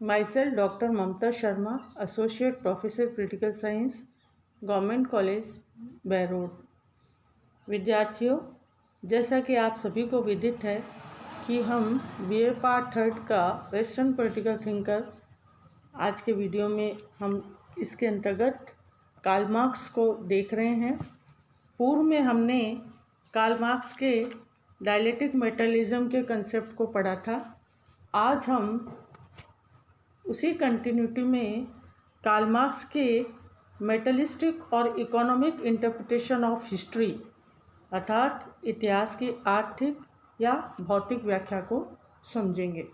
Myself, Dr. Mamta Sharma, Associate Professor Political Science, government college Berod. विद्यार्थियों, जैसा कि आप सभी को विदित है कि हम बीए पार्ट थर्ड का वेस्टर्न पॉलिटिकल थिंकर आज के वीडियो में हम इसके अंतर्गत कार्ल मार्क्स को देख रहे हैं। पूर्व में हमने कार्ल मार्क्स के डायलेक्टिक मेटलिज्म के कंसेप्ट को पढ़ा था। आज हम उसी कंटिन्यूटी में कार्ल मार्क्स के मेटलिस्टिक और इकोनॉमिक इंटरप्रिटेशन ऑफ हिस्ट्री अर्थात इतिहास की आर्थिक या भौतिक व्याख्या को समझेंगे।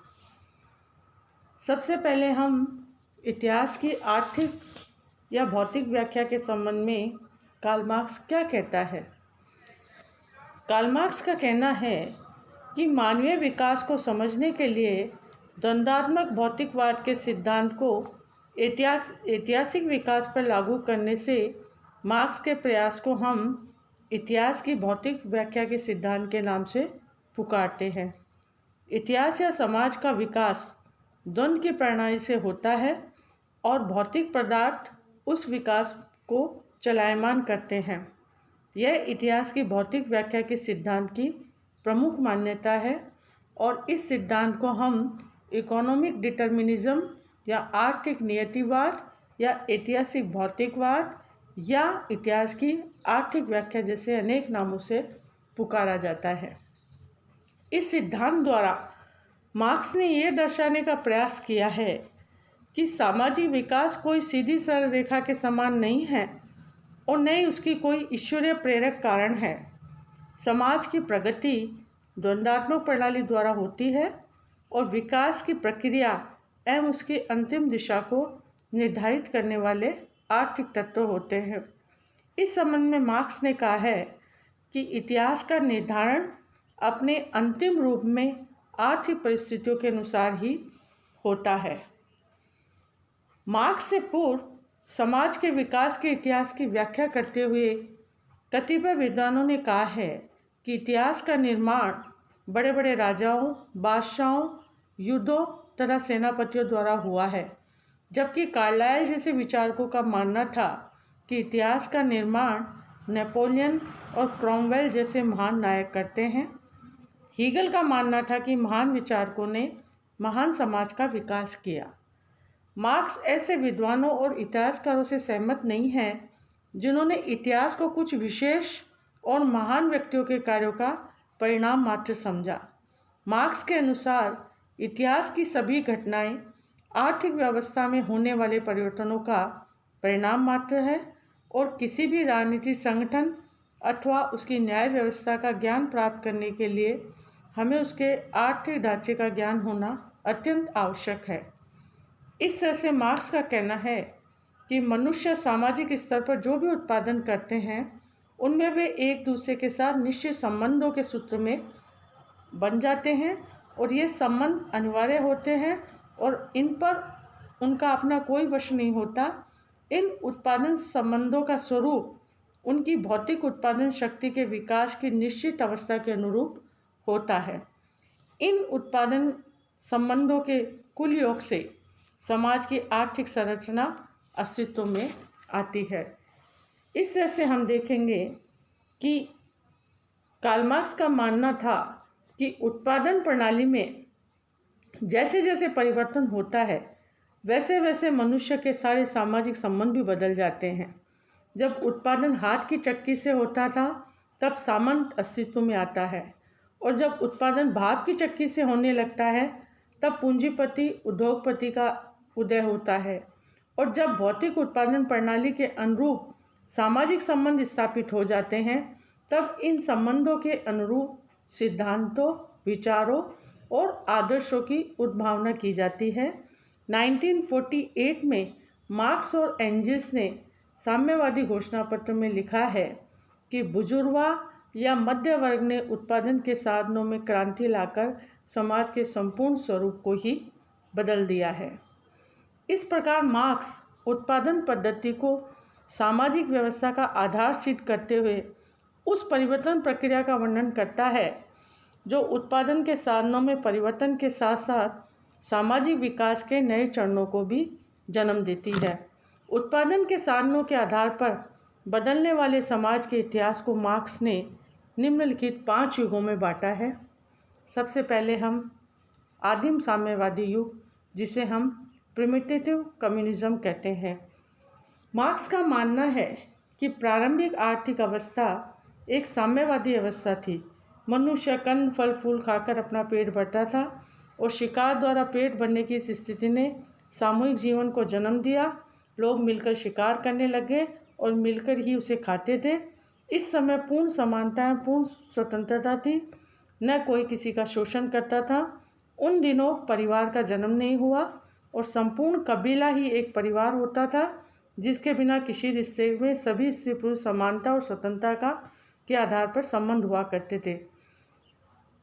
सबसे पहले हम इतिहास की आर्थिक या भौतिक व्याख्या के संबंध में कार्ल मार्क्स क्या कहता है। कार्ल मार्क्स का कहना है कि मानवीय विकास को समझने के लिए द्वंद्वात्मक भौतिकवाद के सिद्धांत को ऐतिहासिक विकास पर लागू करने से मार्क्स के प्रयास को हम इतिहास की भौतिक व्याख्या के सिद्धांत के नाम से पुकारते हैं। इतिहास या समाज का विकास द्वंद्व की प्रणाली से होता है और भौतिक पदार्थ उस विकास को चलायमान करते हैं। यह इतिहास की भौतिक व्याख्या के सिद्धांत की प्रमुख मान्यता है और इस सिद्धांत को हम इकोनॉमिक डिटर्मिनिज्म या आर्थिक नियतिवाद या ऐतिहासिक भौतिकवाद या इतिहास की आर्थिक व्याख्या जैसे अनेक नामों से पुकारा जाता है। इस सिद्धांत द्वारा मार्क्स ने यह दर्शाने का प्रयास किया है कि सामाजिक विकास कोई सीधी सरल रेखा के समान नहीं है और न ही उसकी कोई ईश्वरीय प्रेरक कारण है। समाज की प्रगति द्वंद्वात्मक प्रणाली द्वारा होती है और विकास की प्रक्रिया एवं उसकी अंतिम दिशा को निर्धारित करने वाले आर्थिक तत्व होते हैं। इस संबंध में मार्क्स ने कहा है कि इतिहास का निर्धारण अपने अंतिम रूप में आर्थिक परिस्थितियों के अनुसार ही होता है। मार्क्स से पूर्व समाज के विकास के इतिहास की व्याख्या करते हुए कतिपय विद्वानों ने कहा है कि इतिहास का निर्माण बड़े बड़े राजाओं, बादशाहों, युद्धों तथा सेनापतियों द्वारा हुआ है, जबकि कार्लाइल जैसे विचारकों का मानना था कि इतिहास का निर्माण नेपोलियन और क्रॉमवेल जैसे महान नायक करते हैं। हीगल का मानना था कि महान विचारकों ने महान समाज का विकास किया। मार्क्स ऐसे विद्वानों और इतिहासकारों से सहमत नहीं है जिन्होंने इतिहास को कुछ विशेष और महान व्यक्तियों के कार्यों का परिणाम मात्र समझा। मार्क्स के अनुसार इतिहास की सभी घटनाएं आर्थिक व्यवस्था में होने वाले परिवर्तनों का परिणाम मात्र है और किसी भी राजनीतिक संगठन अथवा उसकी न्याय व्यवस्था का ज्ञान प्राप्त करने के लिए हमें उसके आर्थिक ढांचे का ज्ञान होना अत्यंत आवश्यक है। इस तरह से मार्क्स का कहना है कि मनुष्य सामाजिक स्तर पर जो भी उत्पादन करते हैं उनमें वे एक दूसरे के साथ निश्चित संबंधों के सूत्र में बन जाते हैं और ये संबंध अनिवार्य होते हैं और इन पर उनका अपना कोई वश नहीं होता। इन उत्पादन संबंधों का स्वरूप उनकी भौतिक उत्पादन शक्ति के विकास की निश्चित अवस्था के अनुरूप होता है। इन उत्पादन संबंधों के कुल योग से समाज की आर्थिक संरचना अस्तित्व में आती है। इस तरह से हम देखेंगे कि कार्ल मार्क्स का मानना था कि उत्पादन प्रणाली में जैसे जैसे परिवर्तन होता है वैसे वैसे मनुष्य के सारे सामाजिक संबंध भी बदल जाते हैं। जब उत्पादन हाथ की चक्की से होता था तब सामंत अस्तित्व में आता है और जब उत्पादन भाप की चक्की से होने लगता है तब पूंजीपति उद्योगपति का उदय होता है और जब भौतिक उत्पादन प्रणाली के अनुरूप सामाजिक संबंध स्थापित हो जाते हैं तब इन संबंधों के अनुरूप सिद्धांतों, विचारों और आदर्शों की उद्भावना की जाती है। 1948 में मार्क्स और एंजेल्स ने साम्यवादी घोषणा पत्र में लिखा है कि बुजुर्गवा या मध्य वर्ग ने उत्पादन के साधनों में क्रांति लाकर समाज के संपूर्ण स्वरूप को ही बदल दिया है। इस प्रकार मार्क्स उत्पादन पद्धति को सामाजिक व्यवस्था का आधार सिद्ध करते हुए उस परिवर्तन प्रक्रिया का वर्णन करता है जो उत्पादन के साधनों में परिवर्तन के साथ साथ सामाजिक विकास के नए चरणों को भी जन्म देती है। उत्पादन के साधनों के आधार पर बदलने वाले समाज के इतिहास को मार्क्स ने निम्नलिखित 5 युगों में बांटा है। सबसे पहले हम आदिम साम्यवादी युग, जिसे हम प्रिमिटिव कम्युनिज्म कहते हैं। मार्क्स का मानना है कि प्रारंभिक आर्थिक अवस्था एक साम्यवादी अवस्था थी। मनुष्य कंद फल फूल खाकर अपना पेट भरता था और शिकार द्वारा पेट भरने की इस स्थिति ने सामूहिक जीवन को जन्म दिया। लोग मिलकर शिकार करने लगे और मिलकर ही उसे खाते थे। इस समय पूर्ण समानता, पूर्ण स्वतंत्रता थी, न कोई किसी का शोषण करता था। उन दिनों परिवार का जन्म नहीं हुआ और संपूर्ण कबीला ही एक परिवार होता था, जिसके बिना किसी रिश्ते में सभी स्त्री पुरुष समानता और स्वतंत्रता के आधार पर संबंध हुआ करते थे।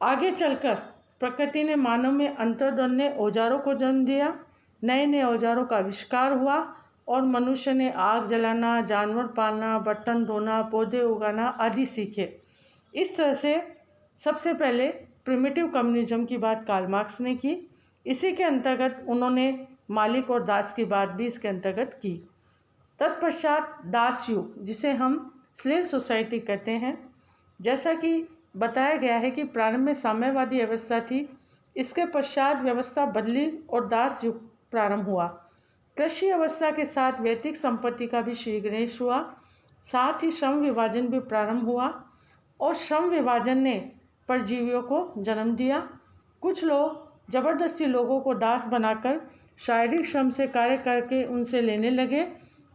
आगे चलकर प्रकृति ने मानव में अंतर्द्वंद औजारों को जन्म दिया। नए नए औजारों का आविष्कार हुआ और मनुष्य ने आग जलाना, जानवर पालना, बर्तन धोना, पौधे उगाना आदि सीखे। इस तरह से सबसे पहले प्रिमिटिव कम्युनिज्म की बात कार्ल मार्क्स ने की। इसी के अंतर्गत उन्होंने मालिक और दास की बात भी इसके अंतर्गत की। तत्पश्चात दास युग, जिसे हम स्लेव सोसाइटी कहते हैं, जैसा कि बताया गया है कि प्रारंभ में साम्यवादी अवस्था थी। इसके पश्चात व्यवस्था बदली और दास युग प्रारंभ हुआ। कृषि अवस्था के साथ वैयक्तिक संपत्ति का भी श्री गणेश हुआ। साथ ही श्रम विभाजन भी प्रारंभ हुआ और श्रम विभाजन ने परजीवियों को जन्म दिया। कुछ लोग जबरदस्ती लोगों को दास बनाकर शारीरिक श्रम से कार्य करके उनसे लेने लगे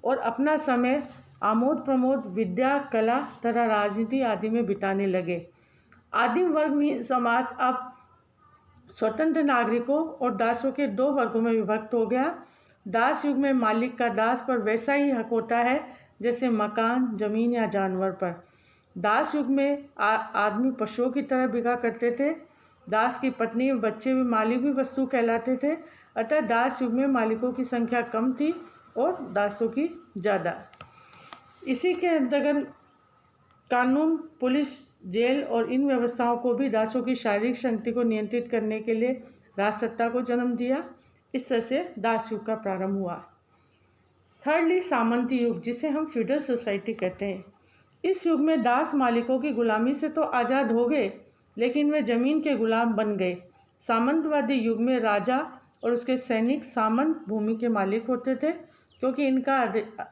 और अपना समय आमोद प्रमोद, विद्या, कला तथा राजनीति आदि में बिताने लगे। आदिम वर्ग में समाज अब स्वतंत्र नागरिकों और दासों के 2 वर्गों में विभक्त हो गया। दास युग में मालिक का दास पर वैसा ही हक होता है जैसे मकान, जमीन या जानवर पर। दास युग में आदमी पशुओं की तरह बिका करते थे। दास की पत्नी और बच्चे भी मालिक भी वस्तु कहलाते थे। अतः दास युग में मालिकों की संख्या कम थी और दासों की ज़्यादा। इसी के अंतर्गत कानून, पुलिस, जेल और इन व्यवस्थाओं को भी दासों की शारीरिक शक्ति को नियंत्रित करने के लिए राजसत्ता को जन्म दिया। इस तरह से दास युग का प्रारंभ हुआ। थर्डली सामंती युग, जिसे हम फ्यूडल सोसाइटी कहते हैं। इस युग में दास मालिकों की गुलामी से तो आज़ाद हो गए, लेकिन वे जमीन के गुलाम बन गए। सामंतवादी युग में राजा और उसके सैनिक सामंत भूमि के मालिक होते थे, क्योंकि इनका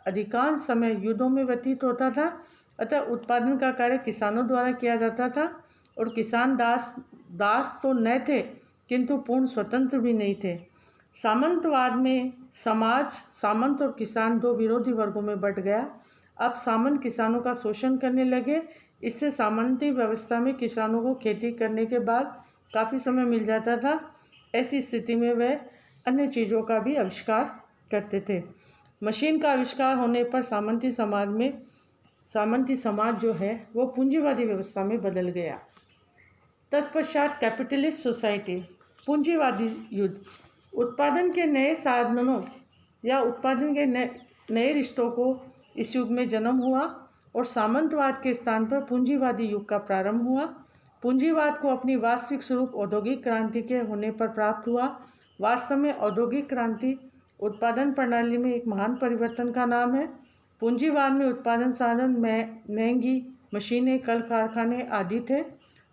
अधिकांश समय युद्धों में व्यतीत होता था। अतः उत्पादन का कार्य किसानों द्वारा किया जाता था और किसान दास तो न थे, किंतु पूर्ण स्वतंत्र भी नहीं थे। सामंतवाद में समाज सामंत और किसान 2 विरोधी वर्गों में बंट गया। अब सामंत किसानों का शोषण करने लगे। इससे सामंती व्यवस्था में किसानों को खेती करने के बाद काफ़ी समय मिल जाता था। ऐसी स्थिति में वे अन्य चीज़ों का भी आविष्कार करते थे। मशीन का आविष्कार होने पर सामंती समाज जो है वो पूंजीवादी व्यवस्था में बदल गया। तत्पश्चात कैपिटलिस्ट सोसाइटी, पूंजीवादी युद्ध, उत्पादन के नए साधनों या उत्पादन के नए रिश्तों को इस युग में जन्म हुआ और सामंतवाद के स्थान पर पूंजीवादी युग का प्रारंभ हुआ। पूंजीवाद को अपनी वास्तविक स्वरूप औद्योगिक क्रांति के होने पर प्राप्त हुआ। वास्तव में औद्योगिक क्रांति उत्पादन प्रणाली में एक महान परिवर्तन का नाम है। पूंजीवाद में उत्पादन साधन महंगी मशीनें, कल कारखाने आदि थे।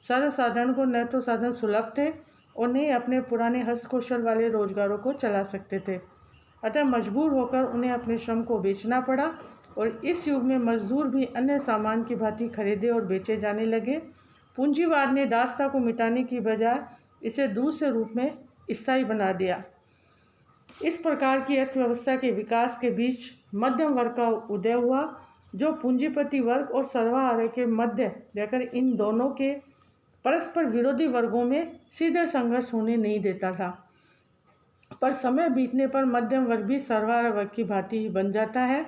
सर्वसाधारण को न तो साधन सुलभ थे और न ही अपने पुराने हस्तकौशल वाले रोजगारों को चला सकते थे। अतः मजबूर होकर उन्हें अपने श्रम को बेचना पड़ा और इस युग में मजदूर भी अन्य सामान की भांति खरीदे और बेचे जाने लगे। पूंजीवाद ने दासता को मिटाने की बजाय इसे दूसरे रूप में स्थायी बना दिया। इस प्रकार की अर्थव्यवस्था के विकास के बीच मध्यम वर्ग का उदय हुआ, जो पूंजीपति वर्ग और सर्वहारा के मध्य रहकर इन दोनों के परस्पर विरोधी वर्गों में सीधे संघर्ष होने नहीं देता था। पर समय बीतने पर मध्यम वर्ग भी सर्वहारा वर्ग की भांति ही बन जाता है।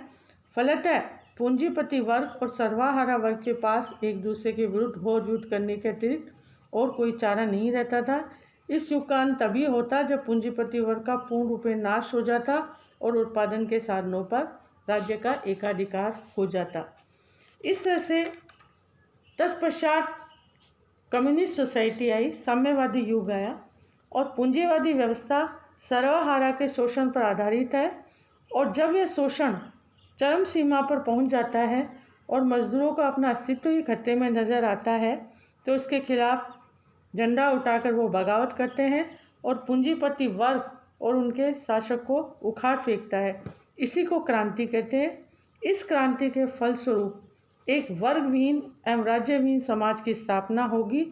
फलतः पूंजीपति वर्ग और सर्वहारा वर्ग के पास एक दूसरे के विरुद्ध घोर युद्ध करने के अतिरिक्त और कोई चारा नहीं रहता था। इस युग का अंत तभी होता जब पूंजीपति वर्ग का पूर्ण रूप से नाश हो जाता और उत्पादन के साधनों पर राज्य का एकाधिकार हो जाता। इस तरह से तत्पश्चात कम्युनिस्ट सोसाइटी आई, साम्यवादी युग आया और पूंजीवादी व्यवस्था सर्वहारा के शोषण पर आधारित है। और जब यह शोषण चरम सीमा पर पहुंच जाता है और मजदूरों का अपना अस्तित्व ही खतरे में नज़र आता है तो उसके खिलाफ झंडा उठाकर वो बगावत करते हैं और पूंजीपति वर्ग और उनके शासक को उखाड़ फेंकता है। इसी को क्रांति कहते हैं। इस क्रांति के फलस्वरूप एक वर्गविहीन एवं राज्यविहीन समाज की स्थापना होगी,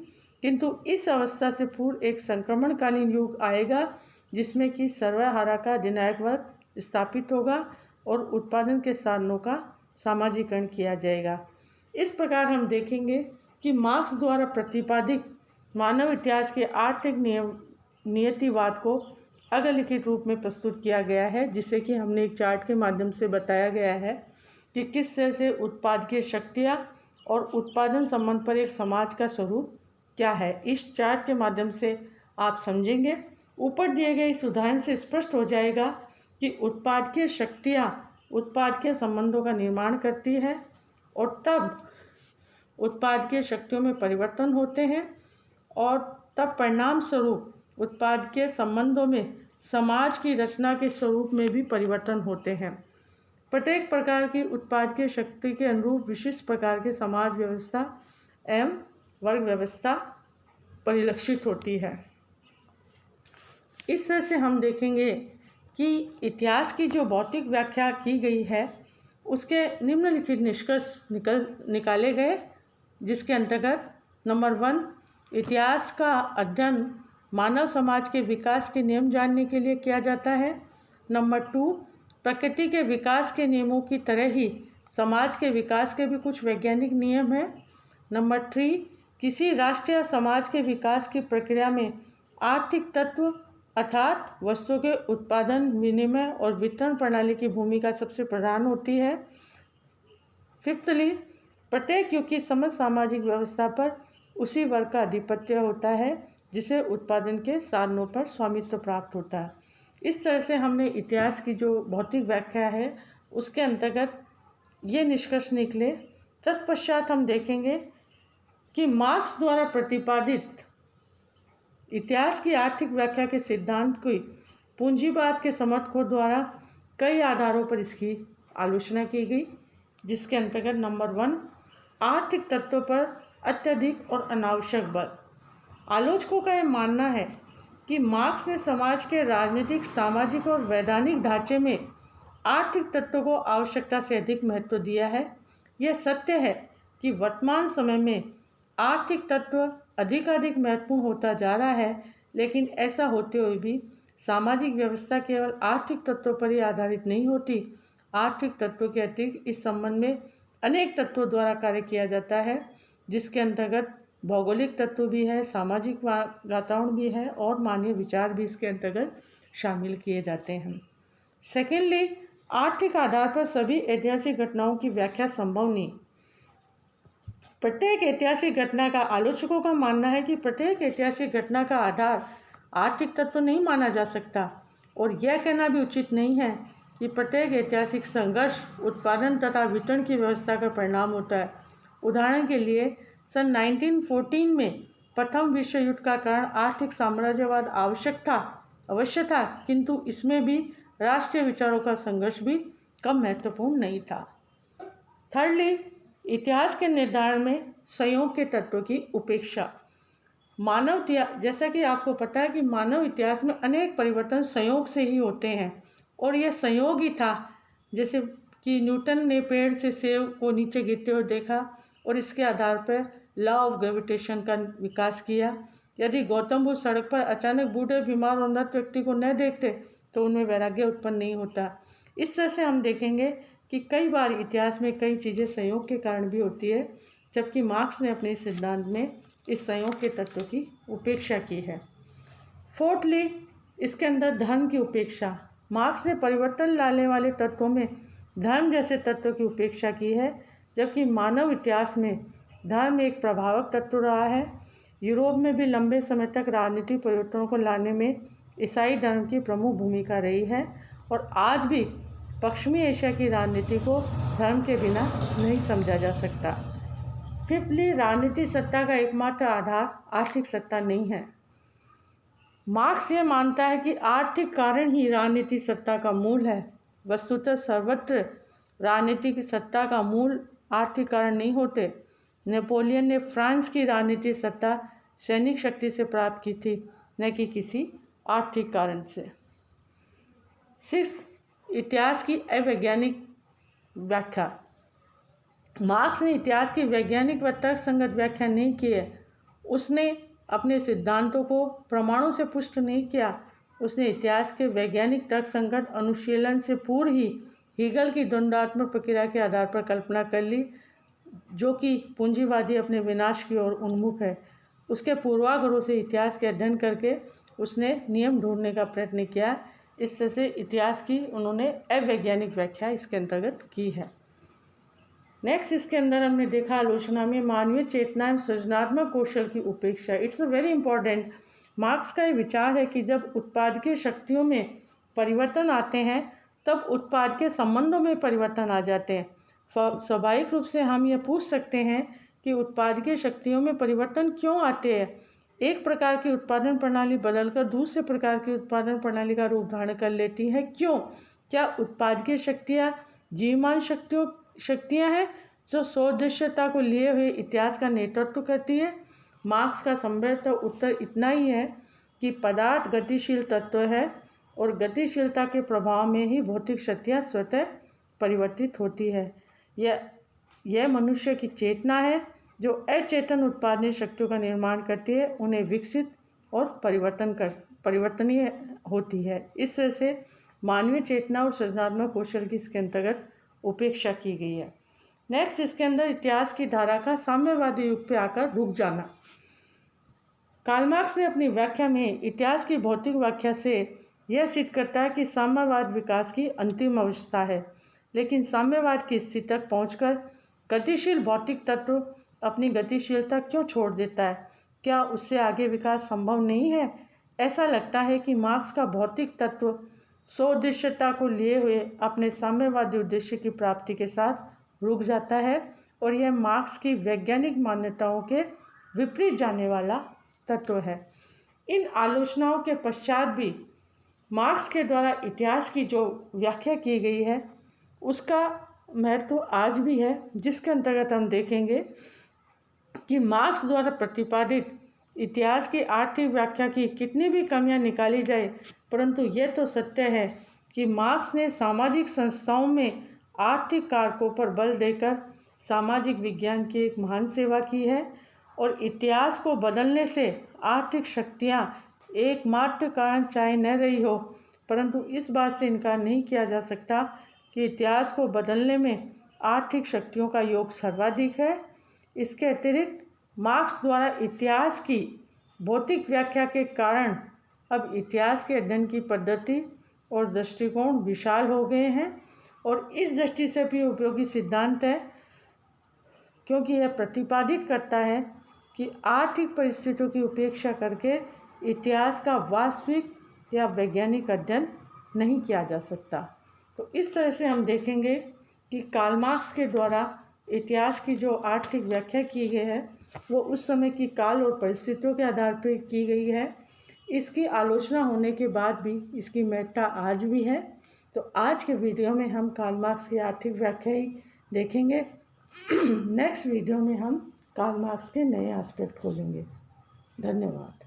किंतु इस अवस्था से पूर्व एक संक्रमणकालीन युग आएगा जिसमें कि सर्वहारा का अधिनायक वर्ग स्थापित होगा और उत्पादन के साधनों का सामाजिकरण किया जाएगा। इस प्रकार हम देखेंगे कि मार्क्स द्वारा प्रतिपादित मानव इतिहास के आर्थिक नियतिवाद को अग्रलिखित रूप में प्रस्तुत किया गया है, जिसे कि हमने एक चार्ट के माध्यम से बताया गया है कि किस तरह से उत्पादकीय शक्तियाँ और उत्पादन संबंध पर एक समाज का स्वरूप क्या है। इस चार्ट के माध्यम से आप समझेंगे। ऊपर दिए गए इस उदाहरण से स्पष्ट हो जाएगा कि उत्पादकीय शक्तियाँ उत्पादकीय संबंधों का निर्माण करती है और तब उत्पादकीय शक्तियों में परिवर्तन होते हैं और तब परिणाम स्वरूप उत्पादकीय संबंधों में समाज की रचना के स्वरूप में भी परिवर्तन होते हैं। प्रत्येक प्रकार की उत्पादकीय शक्ति के अनुरूप विशिष्ट प्रकार के समाज व्यवस्था एवं वर्ग व्यवस्था परिलक्षित होती है। इस तरह से हम देखेंगे कि इतिहास की जो भौतिक व्याख्या की गई है उसके निम्नलिखित निष्कर्ष निकाले गए, जिसके अंतर्गत नंबर 1, इतिहास का अध्ययन मानव समाज के विकास के नियम जानने के लिए किया जाता है। नंबर 2, प्रकृति के विकास के नियमों की तरह ही समाज के विकास के भी कुछ वैज्ञानिक नियम हैं। नंबर 3, किसी राष्ट्र या समाज के विकास की प्रक्रिया में आर्थिक तत्व अर्थात वस्तुओं के उत्पादन, विनिमय और वितरण प्रणाली की भूमिका सबसे प्रधान होती है। फिफ्थली, प्रत्येक युग की समस्त सामाजिक व्यवस्था पर उसी वर्ग का आधिपत्य होता है जिसे उत्पादन के साधनों पर स्वामित्व प्राप्त होता है। इस तरह से हमने इतिहास की जो भौतिक व्याख्या है उसके अंतर्गत ये निष्कर्ष निकले। तत्पश्चात हम देखेंगे कि मार्क्स द्वारा प्रतिपादित इतिहास की आर्थिक व्याख्या के सिद्धांत की पूंजीवाद के समर्थकों द्वारा कई आधारों पर इसकी आलोचना की गई, जिसके अंतर्गत नंबर 1, आर्थिक तत्वों पर अत्यधिक और अनावश्यक बल। आलोचकों का यह मानना है कि मार्क्स ने समाज के राजनीतिक, सामाजिक और वैधानिक ढांचे में आर्थिक तत्वों को आवश्यकता से अधिक महत्व दिया है। यह सत्य है कि वर्तमान समय में आर्थिक तत्व अधिकाधिक महत्वपूर्ण होता जा रहा है, लेकिन ऐसा होते हुए भी सामाजिक व्यवस्था केवल आर्थिक तत्वों पर ही आधारित नहीं होती। आर्थिक तत्वों के अतिरिक्त इस संबंध में अनेक तत्वों द्वारा कार्य किया जाता है, जिसके अंतर्गत भौगोलिक तत्व भी है, सामाजिक वातावरण भी है और मानवीय विचार भी इसके अंतर्गत शामिल किए जाते हैं। सेकेंडली, आर्थिक आधार पर सभी ऐतिहासिक घटनाओं की व्याख्या संभव नहीं। प्रत्येक ऐतिहासिक घटना का आलोचकों का मानना है कि प्रत्येक ऐतिहासिक घटना का आधार आर्थिक तत्व नहीं माना जा सकता और यह कहना भी उचित नहीं है कि प्रत्येक ऐतिहासिक संघर्ष उत्पादन तथा वितरण की व्यवस्था का परिणाम होता है। उदाहरण के लिए सन 1914 में प्रथम विश्व युद्ध का कारण आर्थिक साम्राज्यवाद अवश्य था, किंतु इसमें भी राष्ट्रीय विचारों का संघर्ष भी कम महत्वपूर्ण नहीं था। थर्डली, इतिहास के निर्धारण में संयोग के तत्व की उपेक्षा। मानव इतिहास, जैसा कि आपको पता है कि मानव इतिहास में अनेक परिवर्तन संयोग से ही होते हैं और यह संयोग ही था। जैसे कि न्यूटन ने पेड़ से सेब को नीचे गिरते हुए देखा और इसके आधार पर लॉ ऑफ ग्रेविटेशन का विकास किया। यदि गौतम बुद्ध सड़क पर अचानक बूढ़े, बीमार और मृत व्यक्ति को न देखते तो उनमें वैराग्य उत्पन्न नहीं होता। इस तरह से हम देखेंगे कि कई बार इतिहास में कई चीज़ें संयोग के कारण भी होती है, जबकि मार्क्स ने अपने सिद्धांत में इस संयोग के तत्व की उपेक्षा की है। फोर्थली, इसके अंदर धर्म की उपेक्षा। मार्क्स ने परिवर्तन लाने वाले तत्वों में धर्म जैसे तत्व की उपेक्षा की है, जबकि मानव इतिहास में धर्म एक प्रभावक तत्व रहा है। यूरोप में भी लंबे समय तक राजनीतिक परिवर्तनों को लाने में ईसाई धर्म की प्रमुख भूमिका रही है और आज भी पश्चिमी एशिया की राजनीति को धर्म के बिना नहीं समझा जा सकता। फिफ्थली, राजनीतिक सत्ता का एकमात्र आधार आर्थिक सत्ता नहीं है। मार्क्स ये मानता है कि आर्थिक कारण ही राजनीति सत्ता का मूल है। वस्तुतः सर्वत्र राजनीतिक सत्ता का मूल आर्थिक कारण नहीं होते। नेपोलियन ने फ्रांस की राजनीतिक सत्ता सैनिक शक्ति से प्राप्त की थी, न कि किसी आर्थिक कारण से। 6. इतिहास की अवैज्ञानिक व्याख्या। मार्क्स ने इतिहास की वैज्ञानिक व तर्कसंगत व्याख्या नहीं की है। उसने अपने सिद्धांतों को प्रमाणों से पुष्ट नहीं किया। उसने इतिहास के वैज्ञानिक तर्कसंगत अनुशीलन से पूर्व ही हीगल की द्वंद्वात्मक प्रक्रिया के आधार पर कल्पना कर ली, जो कि पूंजीवादी अपने विनाश की ओर उन्मुख है। उसके पूर्वाग्रहों से इतिहास के अध्ययन करके उसने नियम ढूंढने का प्रयत्न किया। इस तरह से इतिहास की उन्होंने अवैज्ञानिक व्याख्या इसके अंतर्गत की है। नेक्स्ट, इसके अंदर हमने देखा आलोचना में मानवीय चेतना एवं सृजनात्मक कौशल की उपेक्षा। It's a very important. Marks का ये विचार है कि जब उत्पादकीय शक्तियों में परिवर्तन आते हैं तब उत्पाद के संबंधों में परिवर्तन आ जाते हैं। स्वाभाविक रूप से हम ये पूछ सकते हैं कि उत्पादकीय शक्तियों में परिवर्तन क्यों आते हैं। एक प्रकार की उत्पादन प्रणाली बदलकर दूसरे प्रकार की उत्पादन प्रणाली का रूप धारण कर लेती है। क्यों? क्या उत्पादकीय शक्तियाँ जीवमान शक्तियाँ हैं जो सौदृश्यता को लिए हुए इतिहास का नेतृत्व करती है? मार्क्स का संभवतः उत्तर इतना ही है कि पदार्थ गतिशील तत्व है और गतिशीलता के प्रभाव में ही भौतिक शक्तियाँ स्वतः परिवर्तित होती है। यह मनुष्य की चेतना है जो अचेतन उत्पादन शक्तियों का निर्माण करती है, उन्हें विकसित और परिवर्तनीय होती है। इस तरह से मानवीय चेतना और सृजनात्मक कौशल की इसके अंतर्गत उपेक्षा की गई है। नेक्स्ट, इसके अंदर इतिहास की धारा का साम्यवादी युग पे आकर रुक जाना। कार्ल मार्क्स ने अपनी व्याख्या में इतिहास की भौतिक व्याख्या से यह सिद्ध करता है कि साम्यवाद विकास की अंतिम अवस्था है। लेकिन साम्यवाद की स्थिति तक पहुंचकर गतिशील भौतिक तत्व अपनी गतिशीलता क्यों छोड़ देता है? क्या उससे आगे विकास संभव नहीं है? ऐसा लगता है कि मार्क्स का भौतिक तत्व सौदृश्यता को लिए हुए अपने साम्यवादी उद्देश्य की प्राप्ति के साथ रुक जाता है और यह मार्क्स की वैज्ञानिक मान्यताओं के विपरीत जाने वाला तत्व है। इन आलोचनाओं के पश्चात भी मार्क्स के द्वारा इतिहास की जो व्याख्या की गई है उसका महत्व आज भी है, जिसके अंतर्गत हम देखेंगे कि मार्क्स द्वारा प्रतिपादित इतिहास की आर्थिक व्याख्या की कितनी भी कमियां निकाली जाए, परंतु यह तो सत्य है कि मार्क्स ने सामाजिक संस्थाओं में आर्थिक कारकों पर बल देकर सामाजिक विज्ञान की एक महान सेवा की है और इतिहास को बदलने से आर्थिक शक्तियां एकमात्र कारण चाहे न रही हो, परंतु इस बात से इनकार नहीं किया जा सकता कि इतिहास को बदलने में आर्थिक शक्तियों का योग सर्वाधिक है। इसके अतिरिक्त मार्क्स द्वारा इतिहास की भौतिक व्याख्या के कारण अब इतिहास के अध्ययन की पद्धति और दृष्टिकोण विशाल हो गए हैं और इस दृष्टि से भी उपयोगी सिद्धांत है, क्योंकि यह प्रतिपादित करता है कि आर्थिक परिस्थितियों की उपेक्षा करके इतिहास का वास्तविक या वैज्ञानिक अध्ययन नहीं किया जा सकता। तो इस तरह से हम देखेंगे कि कार्ल मार्क्स के द्वारा इतिहास की जो आर्थिक व्याख्या की गई है वो उस समय की काल और परिस्थितियों के आधार पर की गई है। इसकी आलोचना होने के बाद भी इसकी महत्ता आज भी है। तो आज के वीडियो में हम कार्ल मार्क्स की आर्थिक व्याख्या ही देखेंगे। नेक्स्ट वीडियो में हम कार्ल मार्क्स के नए एस्पेक्ट खोलेंगे। धन्यवाद।